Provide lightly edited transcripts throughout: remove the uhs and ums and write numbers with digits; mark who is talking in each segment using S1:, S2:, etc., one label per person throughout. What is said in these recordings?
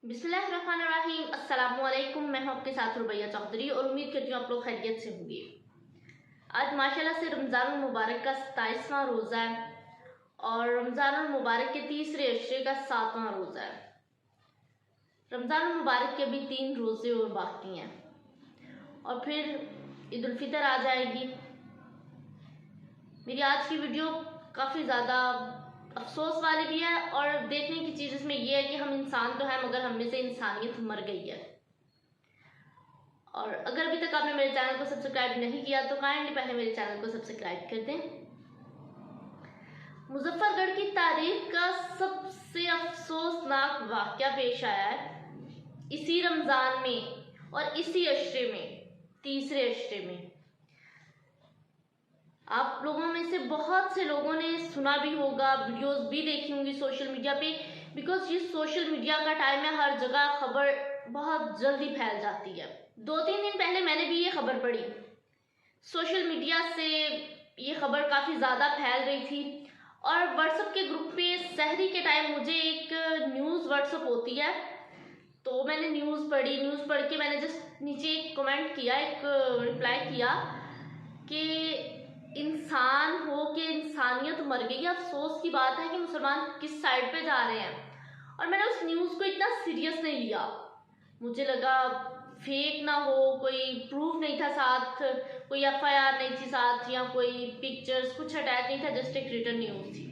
S1: बिस्मिल्लाहिर्रहमानिर्रहीम। अस्सलामुअलैकुम। मैं हूं आपके साथ रुबैया चौधरी और उम्मीद करती हूँ आप लोग खैरियत से होंगे। आज माशाल्लाह से रमज़ान मुबारक का 27वां रोज़ा है और रमज़ान मुबारक के तीसरे अशरे का 7वां रोज़ा है। रमज़ान मुबारक के अभी 3 रोज़े और बाकी हैं और फिर ईद उल फितर आ जाएगी। मेरी आज की वीडियो काफ़ी ज़्यादा अफसोस वाली भी है और देखने की चीज़ इसमें यह है कि हम इंसान तो हैं मगर हम में से इंसानियत मर गई है। और अगर अभी तक आपने मेरे चैनल को सब्सक्राइब नहीं किया तो काइंडली पहले मेरे चैनल को सब्सक्राइब कर दें। मुजफ्फरगढ़ की तारीख का सबसे अफसोसनाक वाक़या पेश आया है इसी रमज़ान में और इसी अशरे में, तीसरे अशरे में। आप लोगों में से बहुत से लोगों ने सुना भी होगा, वीडियोस भी देखी होंगी सोशल मीडिया पे, बिकॉज ये सोशल मीडिया का टाइम है, हर जगह खबर बहुत जल्दी फैल जाती है। 2-3 दिन पहले मैंने भी ये खबर पढ़ी, सोशल मीडिया से ये खबर काफ़ी ज़्यादा फैल रही थी और व्हाट्सएप के ग्रुप पे सहरी के टाइम मुझे एक न्यूज़ व्हाट्सएप होती है तो मैंने न्यूज़ पढ़ी। न्यूज़ पढ़ के मैंने जस्ट नीचे एक कमेंट किया, एक रिप्लाई किया कि इंसान हो के इंसानियत मर गई। अफसोस की बात है कि मुसलमान किस साइड पे जा रहे हैं। और मैंने उस न्यूज़ को इतना सीरियस नहीं लिया, मुझे लगा फेक ना हो, कोई प्रूफ नहीं था साथ, कोई FIR नहीं थी साथ या कोई पिक्चर्स कुछ अटैच नहीं था, जस्ट एक रिटर्न न्यूज़ थी।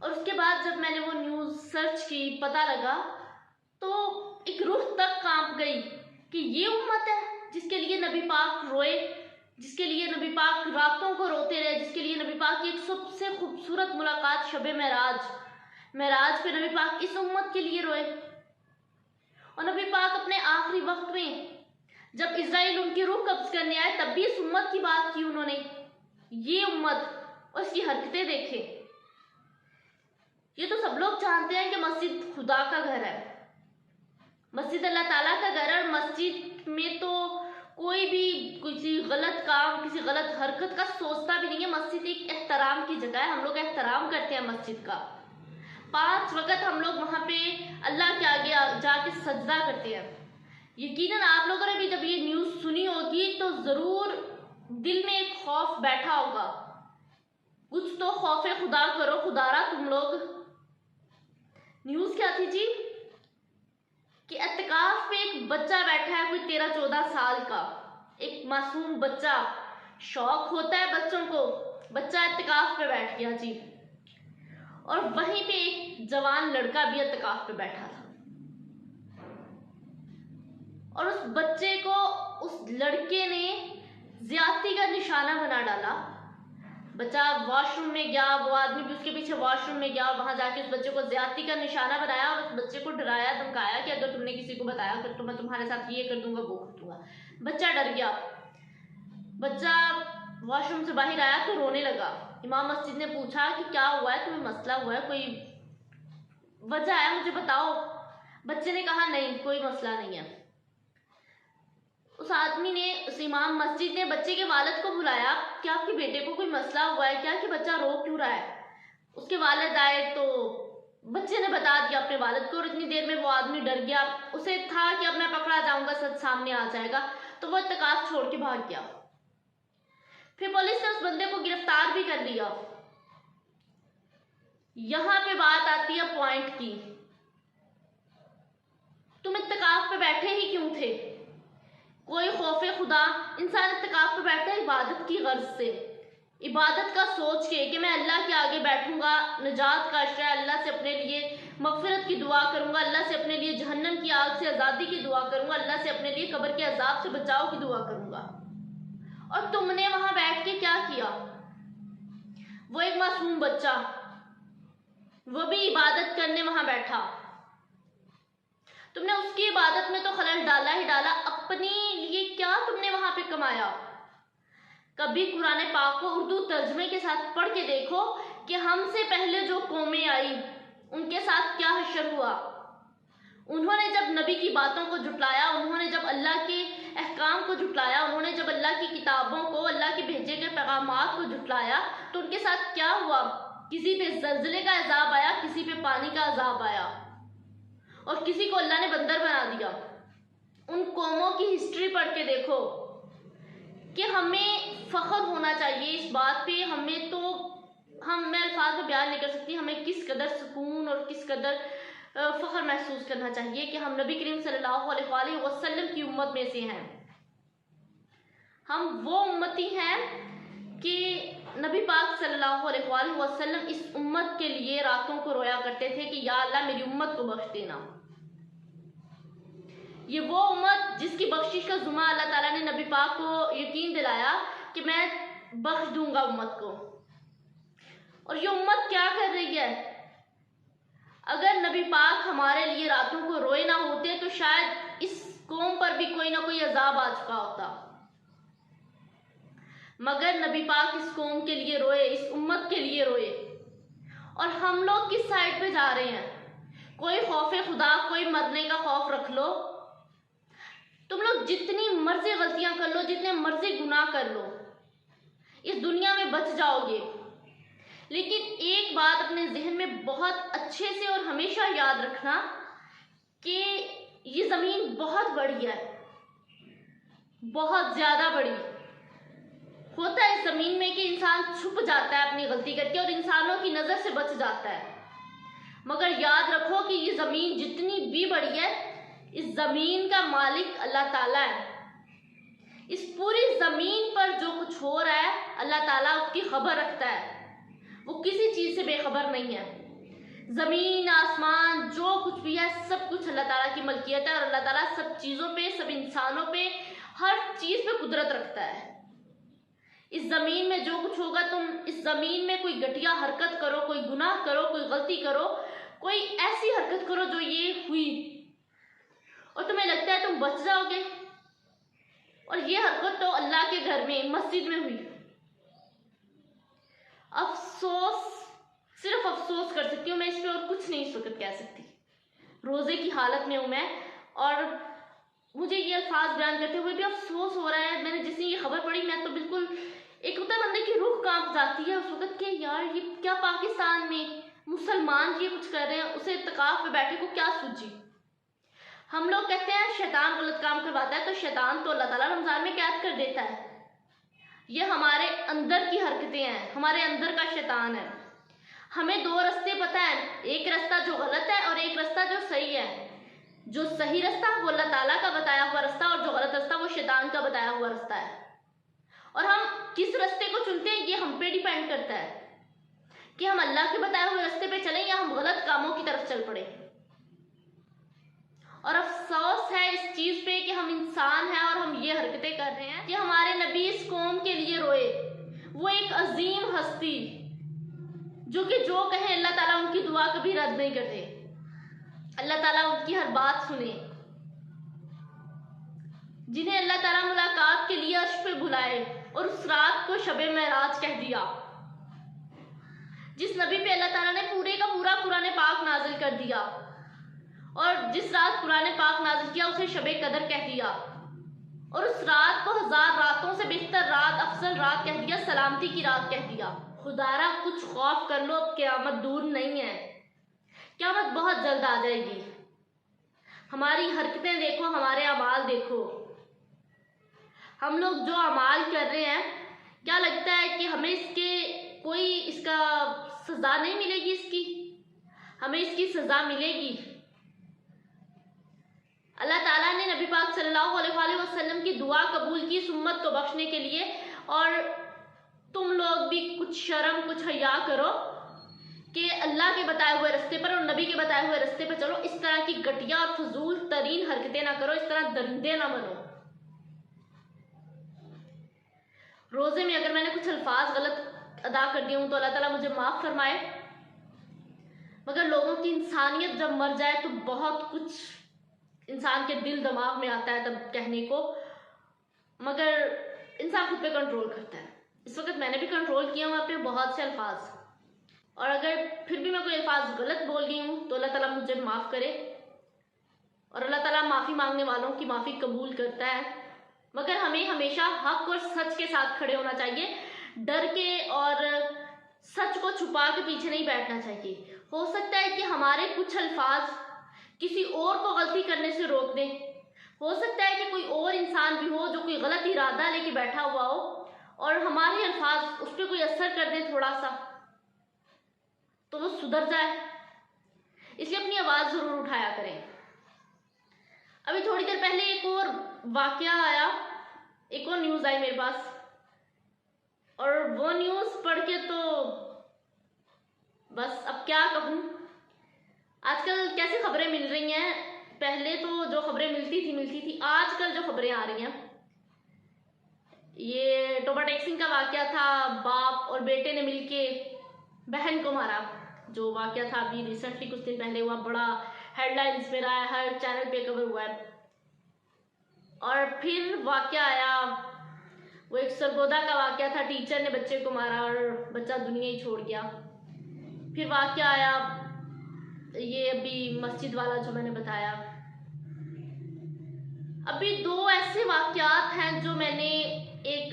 S1: और उसके बाद जब मैंने वो न्यूज़ सर्च की, पता लगा तो एक रूह तक कांप गई कि ये उम्मत है जिसके लिए नबी पाक रोए, जिसके लिए नबी पाक रातों को रोते रहे, जिसके लिए नबी पाक की एक सबसे खूबसूरत मुलाकात शब मेराज पे नबी पाक इस उम्मत के लिए रोए। और नबी पाक अपने आखिरी वक्त में जब इज़राइल उनकी रूह कब्ज करने आए तब भी इस उम्मत की बात की उन्होंने। ये उम्मत और इसकी हरकतें देखें। ये तो सब लोग जानते हैं कि मस्जिद खुदा का घर है, मस्जिद अल्लाह ताला का घर है और मस्जिद में तो कोई भी किसी गलत काम, किसी गलत हरकत का सोचता भी नहीं है। मस्जिद एक एहतराम की जगह है, हम लोग एहतराम करते हैं मस्जिद का। 5 वक्त हम लोग वहाँ पे अल्लाह के आगे जाके सजदा करते हैं। यकीनन आप लोगों ने भी जब ये न्यूज़ सुनी होगी तो ज़रूर दिल में एक खौफ बैठा होगा, कुछ तो खौफे खुदा करो खुदारा तुम लोग। न्यूज़ क्या थी जी कि एतकाफ पे एक बच्चा बैठा है, कोई 13-14 साल का, एक मासूम बच्चा। शौक होता है बच्चों को, बच्चा एतकाफ पे बैठ गया जी। और वहीं पे एक जवान लड़का भी एतकाफ पे बैठा था और उस बच्चे को उस लड़के ने ज्यादती का निशाना बना डाला। बच्चा वॉशरूम में गया, वो आदमी भी उसके पीछे वॉशरूम में गया और वहां जाके उस बच्चे को ज्यादती का निशाना बनाया और उस बच्चे को डराया, धमकाया कि अगर तुमने किसी को बताया तो मैं तुम्हारे साथ ये कर दूंगा, वो कर दूंगा। बच्चा डर गया। बच्चा वॉशरूम से बाहर आया तो रोने लगा। इमाम मस्जिद ने पूछा कि क्या हुआ है, तुम्हें मसला हुआ है, कोई वजह है, मुझे बताओ। बच्चे ने कहा नहीं, कोई मसला नहीं है। उस आदमी ने, उस इमाम मस्जिद ने बच्चे के वालिद को बुलाया कि आपके बेटे को कोई मसला हुआ है क्या, कि बच्चा रो क्यों रहा है। उसके वालिद आए तो बच्चे ने बता दिया अपने वालिद को और इतनी देर में वो आदमी डर गया। उसे था कि अब मैं पकड़ा जाऊंगा, सच सामने आ जाएगा, तो वो इत्तेकाफ छोड़ के भाग गया। फिर पुलिस ने उस बंदे को गिरफ्तार भी कर लिया। यहां पे बात आती है पॉइंट की, तुम इत्तेकाफ पे बैठे ही क्यों थे? कोई खौफे खुदा, इंसान इत्तेकाफ पे बैठता है इबादत की गर्ज से, इबादत का सोच के कि मैं अल्लाह के आगे बैठूंगा, निजात का आश्रय, अल्लाह से अपने लिए मगफिरत की दुआ करूंगा, अल्लाह से अपने लिए जहन्नम की आग से आज़ादी की दुआ करूंगा, अल्लाह से अपने लिए कब्र के अजाब से बचाव की दुआ करूंगा। और तुमने वहां बैठ के क्या किया? वो एक मासूम बच्चा, वो भी इबादत करने वहां बैठा, तुमने उसकी इबादत में तो खलल डाला ही डाला, अपने लिए क्या तुमने वहां पे कमाया? कभी कुरान पाक को उर्दू तर्जमे के साथ पढ़ के देखो कि हमसे पहले जो कौमें आई उनके साथ क्या हशर हुआ। उन्होंने जब नबी की बातों को जुटलाया, उन्होंने जब अल्लाह के अहकाम को जुटलाया, उन्होंने जब अल्लाह की किताबों को, अल्लाह के भेजे गए पैगामात को जुटलाया, तो उनके साथ क्या हुआ? किसी पे ज़ल्ज़ले का अज़ाब आया, किसी पे पानी का अज़ाब आया। और और किसी को अल्लाह ने बंदर बना दिया। उन कौमों की हिस्ट्री पढ़ के देखो कि हमें फख्र होना चाहिए इस बात पे। मैं अल्फाज में बयान नहीं कर सकती हमें किस कदर सुकून और किस कदर फख्र महसूस करना चाहिए कि हम नबी करीम सल्लल्लाहु अलैहि वसल्लम की उम्मत में से हैं। हम वो उम्मती हैं कि नबी पाक सल्लल्लाहु अलैहि वसल्लम इस उम्मत के लिए रातों को रोया करते थे कि या अल्लाह मेरी उम्मत को बख्श देना। ये वो उम्मत जिसकी बख्शिश का जुमा अल्लाह ताला ने नबी पाक को यकीन दिलाया कि मैं बख्श दूंगा उम्मत को। और ये उम्मत क्या कर रही है? अगर नबी पाक हमारे लिए रातों को रोए ना होते तो शायद इस कौम पर भी कोई ना कोई अजाब आ चुका होता, मगर नबी पाक इस कौम के लिए रोए, इस उम्मत के लिए रोए। और हम लोग किस साइड पे जा रहे हैं? कोई खौफ खुदा, कोई मरने का खौफ रख लो। तुम लोग जितनी मर्जी गलतियां कर लो, जितने मर्जी गुनाह कर लो, इस दुनिया में बच जाओगे। लेकिन एक बात अपने जहन में बहुत अच्छे से और हमेशा याद रखना कि ये जमीन बहुत बड़ी है, बहुत ज्यादा बड़ी। होता है इस जमीन में कि इंसान छुप जाता है अपनी गलती करके और इंसानों की नजर से बच जाता है, मगर याद रखो कि ये जमीन जितनी भी बड़ी है, इस जमीन का मालिक अल्लाह ताला है। इस पूरी जमीन पर जो कुछ हो रहा है अल्लाह ताला उसकी खबर रखता है, वो किसी चीज से बेखबर नहीं है। जमीन आसमान जो कुछ भी है सब कुछ अल्लाह ताला की मलकियत है और अल्लाह ताला सब चीजों पे, सब इंसानों पे, हर चीज पे कुदरत रखता है। इस जमीन में जो कुछ होगा, तुम इस जमीन में कोई घटिया हरकत करो, कोई गुनाह करो, कोई गलती करो, कोई ऐसी हरकत करो जो ये हुई और तुम्हें लगता है तुम बच जाओगे, और ये हरकत तो अल्लाह के घर में मस्जिद में हुई। अफसोस, सिर्फ अफसोस कर सकती हूँ मैं इस पे, और कुछ नहीं इस वक्त कह सकती। रोजे की हालत में हूं मैं और मुझे ये अल्फाज बयान करते हुए भी अफसोस हो रहा है। मैंने जिस दिन ये खबर पढ़ी, मैं तो बिल्कुल, एक होता है बंदे की रूह कांप जाती है उस वक्त के यार ये क्या पाकिस्तान में मुसलमान ये कुछ कर रहे हैं, उसे इत्तेकाफ में बैठे को क्या सूझी। हम लोग कहते हैं शैतान गलत काम करवाता है, तो शैतान तो अल्लाह ताला रमजान में कैद कर देता है। ये हमारे अंदर की हरकतें हैं, हमारे अंदर का शैतान है। हमें दो रास्ते पता है, एक रास्ता जो गलत है और एक रास्ता जो सही है। जो सही रास्ता वो अल्लाह ताला का बताया हुआ रास्ता और जो गलत रास्ता वो शैतान का बताया हुआ रास्ता है। और हम किस रास्ते को चुनते हैं ये हम पे डिपेंड करता है कि हम अल्लाह के बताए हुए रास्ते पे चलें या हम गलत कामों की तरफ चल पड़े। और अफसोस है इस चीज पे कि हम इंसान हैं और हम ये हरकतें कर रहे हैं कि हमारे नबी इस कौम के लिए रोए। वो एक अजीम हस्ती जो कि जो कहे अल्लाह ताला उनकी दुआ कभी रद्द नहीं करते, अल्लाह ताला उनकी हर बात सुने, जिन्हें अल्लाह ताला मुलाकात के लिए अर्श पे बुलाए और उस रात को शबे महराज कह दिया। जिस नबी पे अल्लाह ताला ने पूरे का पूरा कुरान पाक नाजिल कर दिया और जिस रात कुरान पाक नाजिल किया उसे शबे कदर कह दिया और उस रात को 1000 रातों से बेहतर रात, अफजल रात कह दिया, सलामती की रात कह दिया। खुदारा कुछ खौफ कर लो, अब क़यामत दूर नहीं है, क़यामत बहुत जल्द आ जाएगी। हमारी हरकतें देखो, हमारे अमाल देखो, हम लोग जो अमाल कर रहे हैं, क्या लगता है कि हमें इसका सजा नहीं मिलेगी? हमें इसकी सजा मिलेगी। अल्लाह ताला ने नबी पाक सल्लल्लाहु अलैहि वसल्लम की दुआ कबूल की इस उम्मत को बख्शने के लिए, और तुम लोग भी कुछ शर्म, कुछ हया करो कि अल्लाह के बताए हुए रास्ते पर और नबी के बताए हुए रास्ते पर चलो। इस तरह की घटिया और फजूल तरीन हरकतें ना करो, इस तरह दरिंदे ना बनो। रोजे में अगर मैंने कुछ अल्फाज गलत अदा कर दिए हूं तो अल्लाह ताला मुझे माफ फरमाए, मगर लोगों की इंसानियत जब मर जाए तो बहुत कुछ इंसान के दिल दिमाग में आता है तब कहने को, मगर इंसान खुद पे कंट्रोल करता है। इस वक्त मैंने भी कंट्रोल किया हूँ अपने बहुत से अल्फाज, और अगर फिर भी मैं कोई अल्फाज गलत बोल गई हूँ तो अल्लाह ताला मुझे माफ़ करे, और अल्लाह ताला माफ़ी मांगने वालों की माफ़ी कबूल करता है। मगर हमें हमेशा हक और सच के साथ खड़े होना चाहिए, डर के और सच को छुपा के पीछे नहीं बैठना चाहिए। हो सकता है कि हमारे कुछ अल्फाज किसी और को गलती करने से रोक दें। हो सकता है कि कोई और इंसान भी हो जो कोई गलत इरादा लेके बैठा हुआ हो और हमारे अल्फाज उस पर कोई असर कर दे थोड़ा सा, तो वो सुधर जाए। इसलिए अपनी आवाज़ ज़रूर उठाया करें। अभी थोड़ी देर पहले एक और वाकया आया, एक और न्यूज़ आई मेरे पास, और वो न्यूज़ पढ़ के तो बस अब क्या कहूँ। आजकल कैसी खबरें मिल रही हैं, पहले तो जो खबरें मिलती थी, आजकल जो खबरें आ रही हैं, ये टोबा टेक सिंह का वाकया था, बाप और बेटे ने मिलके बहन को मारा, जो वाकया था अभी रिसेंटली कुछ दिन पहले हुआ, बड़ा हेडलाइंस में रहा है, हर चैनल पे कवर हुआ है। और फिर वाकया आया, वो एक सरगोदा का वाकया था, टीचर ने बच्चे को मारा और बच्चा दुनिया ही छोड़ गया। फिर वाकया आया ये अभी मस्जिद वाला जो मैंने बताया। अभी दो ऐसे वाकयात हैं जो मैंने एक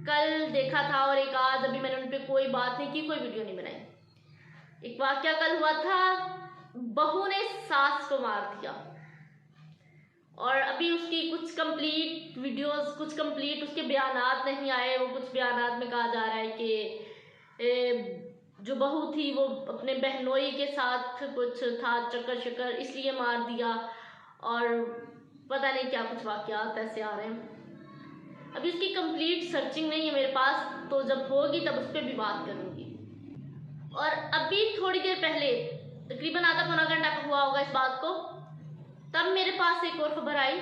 S1: कल देखा था और एक आज, अभी मैंने उन पर कोई बात नहीं की, कोई वीडियो नहीं बनाई। एक वाकया कल हुआ था, बहू ने सास को मार दिया, और अभी उसकी कुछ कंप्लीट वीडियोस, कुछ कंप्लीट उसके बयानात नहीं आए। वो कुछ बयानात में कहा जा रहा है कि जो बहू थी वो अपने बहनोई के साथ कुछ था चक्कर शक्कर, इसलिए मार दिया, और पता नहीं क्या कुछ वाकयात ऐसे आ रहे हैं। अभी उसकी कंप्लीट सर्चिंग नहीं है मेरे पास, तो जब होगी तब उस पर भी बात करूँगी। और अभी थोड़ी देर पहले, तकरीबन आधा पौना घंटा हुआ होगा इस बात को, तब मेरे पास एक और खबर आई,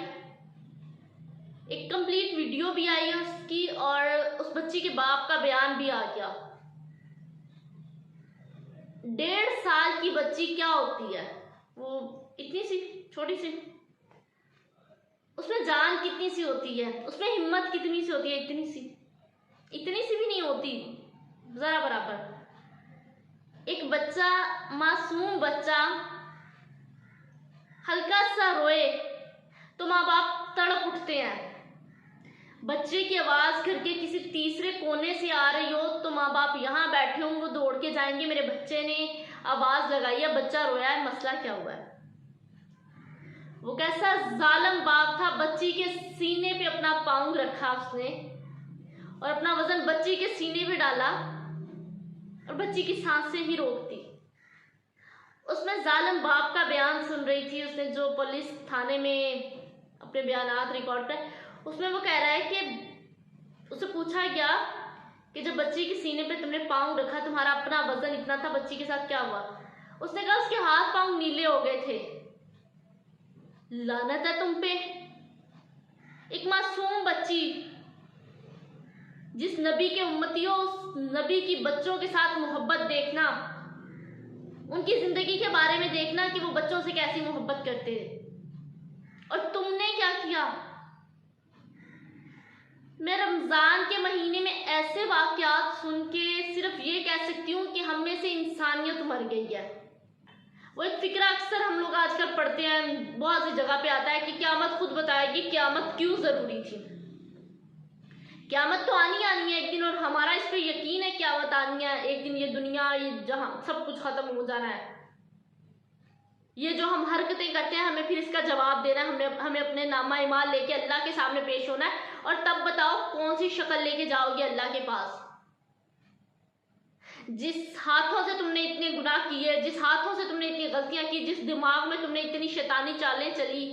S1: एक कंप्लीट वीडियो भी आई है उसकी, और उस बच्ची के बाप का बयान भी आ गया। 1.5 साल की बच्ची क्या होती है, वो इतनी सी छोटी सी, उसमें जान कितनी सी होती है, उसमें हिम्मत कितनी सी होती है, इतनी सी भी नहीं होती, जरा बराबर। एक बच्चा, मासूम बच्चा हल्का सा रोए तो माँ बाप तड़प उठते हैं। बच्चे की आवाज़ घर के किसी तीसरे कोने से आ रही हो तो माँ बाप यहाँ बैठे हों, वो दौड़ के जाएंगे, मेरे बच्चे ने आवाज़ लगाई है, बच्चा रोया है, मसला क्या हुआ है। वो कैसा जालिम बाप था, बच्ची के सीने पे अपना पाँव रखा उसने और अपना वजन बच्ची के सीने पे डाला और बच्ची की सांसें ही रोक दी। उसमें जालिम बाप का बयान सुन रही थी, उसने जो पुलिस थाने में अपने बयानात रिकॉर्ड कर, उसमें वो कह रहा है कि उससे पूछा गया कि जब बच्ची के सीने पे तुमने पाँव रखा, तुम्हारा अपना वजन इतना था, बच्ची के साथ क्या हुआ। उसने कहा उसके हाथ पाँव नीले हो गए थे। लानत है तुम पे, एक मासूम बच्ची जिस नबी के उम्मतियों, उस नबी की बच्चों के साथ मोहब्बत देखना, उनकी जिंदगी के बारे में देखना कि वो बच्चों से कैसी मोहब्बत करते हैं, और तुमने क्या किया। मैं रमज़ान के महीने में ऐसे वाक़यात सुन के सिर्फ ये कह सकती हूँ कि हम में से इंसानियत मर गई है। वो एक फिक्रा अक्सर हम लोग आजकल पढ़ते हैं, बहुत सी जगह पे आता है कि क़यामत खुद बताएगी क़यामत क्यों ज़रूरी थी। क़यामत तो आनी है एक दिन, और हमारा इस पर यकीन है क़यामत आनी है एक दिन। ये दुनिया, ये जहाँ सब कुछ ख़त्म हो जाना है। ये जो हम हरकतें करते हैं, हमें फिर इसका जवाब देना है, हमें अपने नामा ईमाल लेके अल्लाह के सामने पेश होना है, और तब बताओ कौन सी शक्ल लेके जाओगे अल्लाह के पास। जिस हाथों से तुमने इतने गुनाह किए, जिस हाथों से तुमने इतनी गलतियां की, जिस दिमाग में तुमने इतनी शैतानी चालें चली,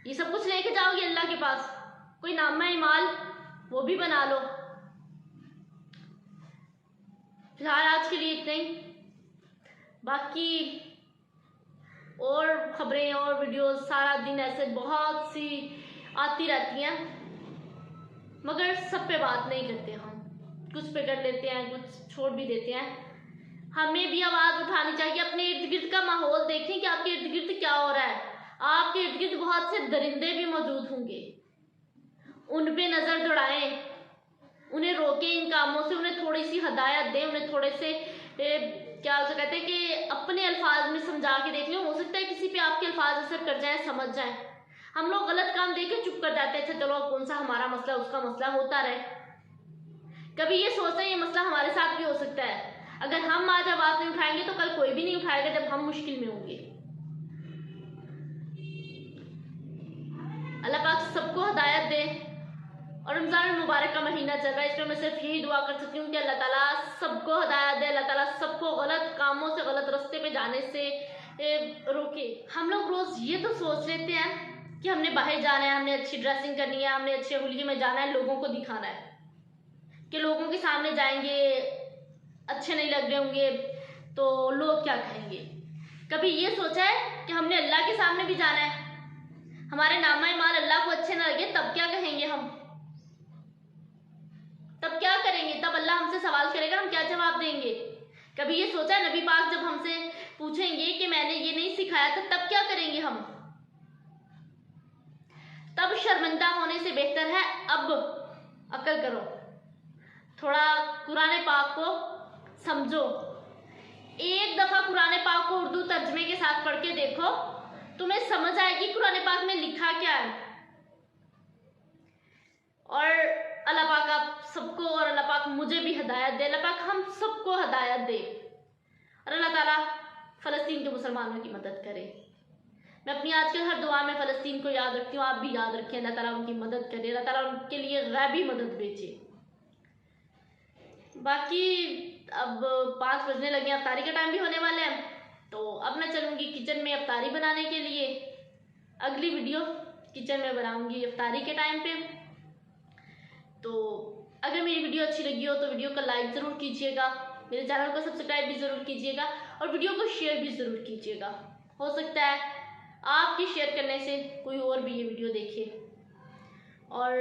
S1: ये सब कुछ लेके जाओगे अल्लाह के पास। कोई नामा ईमाल वो भी बना लो। फिलहाल आज के लिए इतना ही, बाकी और खबरें और वीडियोस सारा दिन ऐसे बहुत सी आती रहती हैं, मगर सब पे बात नहीं करते हम, कुछ पे कर लेते हैं, कुछ छोड़ भी देते हैं। हमें भी आवाज़ उठानी चाहिए। अपने इर्द गिर्द का माहौल देखें कि आपके इर्द गिर्द क्या हो रहा है। आपके इर्द गिर्द बहुत से दरिंदे भी मौजूद होंगे, उन पे नज़र दौड़ाएं, उन्हें रोकें इन कामों से, उन्हें थोड़ी सी हदायत दें, उन्हें थोड़े से क्या उसे कहते हैं कि अपने अल्फाज में समझा के देख लो। हो सकता है किसी पे आपके अल्फाज असर कर जाए, समझ जाए। हम लोग गलत काम देख के चुप कर जाते हैं, अच्छा चलो कौन सा हमारा मसला, उसका मसला होता रहे। कभी ये सोचते हैं ये मसला हमारे साथ भी हो सकता है। अगर हम आज आवाज़ नहीं उठाएंगे तो कल कोई भी नहीं उठाएगा जब हम मुश्किल में होंगे। हदायत दे। और रमज़ान मुबारक का महीना चल रहा है, इसमें मैं सिर्फ यही दुआ कर सकती हूँ कि अल्लाह ताला सबको हदायत दे, अल्लाह ताला सबको गलत कामों से, गलत रास्ते पे जाने से रोके। हम लोग रोज़ ये तो सोच लेते हैं कि हमने बाहर जाना है, हमने अच्छी ड्रेसिंग करनी है, हमने अच्छे हुलिये में जाना है, लोगों को दिखाना है कि लोगों के सामने जाएंगे, अच्छे नहीं लग रहे होंगे तो लोग क्या कहेंगे। कभी ये सोचा है कि हमने अल्लाह के सामने भी जाना है, हमारे नामा माल अल्लाह को अच्छे ना लगे तब क्या कहेंगे हम, तब क्या करेंगे, तब अल्लाह हमसे सवाल करेगा, हम क्या जवाब देंगे। कभी ये सोचा है नबी पाक जब हमसे पूछेंगे कि मैंने ये नहीं सिखाया था तब क्या करेंगे हम। तब शर्मिंदा होने से बेहतर है अब अकल करो, थोड़ा कुरान पाक को समझो। एक दफा कुरान पाक को उर्दू तर्जमे के साथ पढ़ के देखो, तुम्हें समझ आएगी कुरान पाक में लिखा क्या है। और अल्लाह पाक आप सबको, और अल्लाह पाक मुझे भी हिदायत दे, अल्लाह पाक हम सबको हिदायत दे, और अल्लाह ताला फ़लस्तीन के मुसलमानों की मदद करे। मैं अपनी आज के हर दुआ में फ़लस्तीन को याद रखती हूँ, आप भी याद रखें। अल्लाह ताला उनकी मदद करे, अल्लाह ताला उनके लिए गैबी मदद भेजे। बाकी अब 5 बजने लगे, अफ्तारी का टाइम भी होने वाला है, तो अब मैं चलूँगी किचन में अफ्तारी बनाने के लिए। अगली वीडियो किचन में बनाऊँगी अफ्तारी के टाइम पे। तो अगर मेरी वीडियो अच्छी लगी हो तो वीडियो को लाइक ज़रूर कीजिएगा, मेरे चैनल को सब्सक्राइब भी ज़रूर कीजिएगा, और वीडियो को शेयर भी ज़रूर कीजिएगा। हो सकता है आपके शेयर करने से कोई और भी ये वीडियो देखे और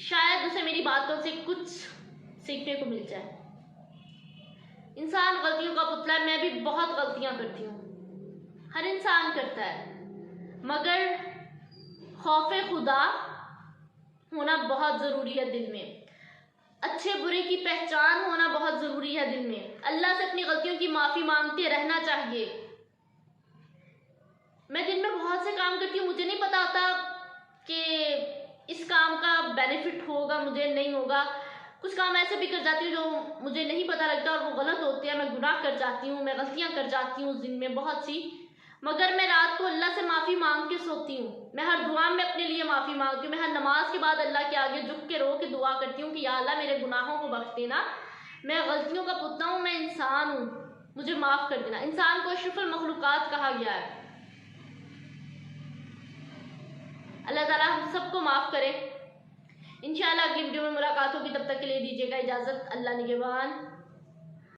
S1: शायद उसे मेरी बातों से कुछ सीखने को मिल जाए। इंसान गलतियों का पुतला है, मैं भी बहुत गलतियां करती हूँ, हर इंसान करता है, मगर खौफे खुदा होना बहुत ज़रूरी है दिल में, अच्छे बुरे की पहचान होना बहुत ज़रूरी है दिल में। अल्लाह से अपनी गलतियों की माफ़ी मांगते रहना चाहिए। मैं दिन में बहुत से काम करती हूँ, मुझे नहीं पता होता कि इस काम का बेनिफिट होगा मुझे, नहीं होगा। कुछ काम ऐसे भी कर जाती हूँ जो मुझे नहीं पता लगता और वो गलत होते हैं, मैं गुनाह कर जाती हूँ, मैं गलतियाँ कर जाती हूँ दिन में बहुत सी, मगर मैं रात को अल्लाह से माफ़ी मांग के सोती हूँ। मैं हर दुआ में अपने लिए माफ़ी मांगती हूँ, मैं हर नमाज के बाद अल्लाह के आगे झुक के रो के दुआ करती हूँ कि या अल्लाह मेरे गुनाहों को बख्श देना, मैं गलतियों का पुतला हूँ, मैं इंसान हूँ, मुझे माफ़ कर देना। इंसान को अशरफुल मखलूकात कहा गया है। अल्लाह ताला हम सबको माफ़ करे। इंशाअल्लाह अगली वीडियो में मुलाकात होगी, तब तक के लिए दीजिएगा इजाज़त। अल्लाह निगहबान।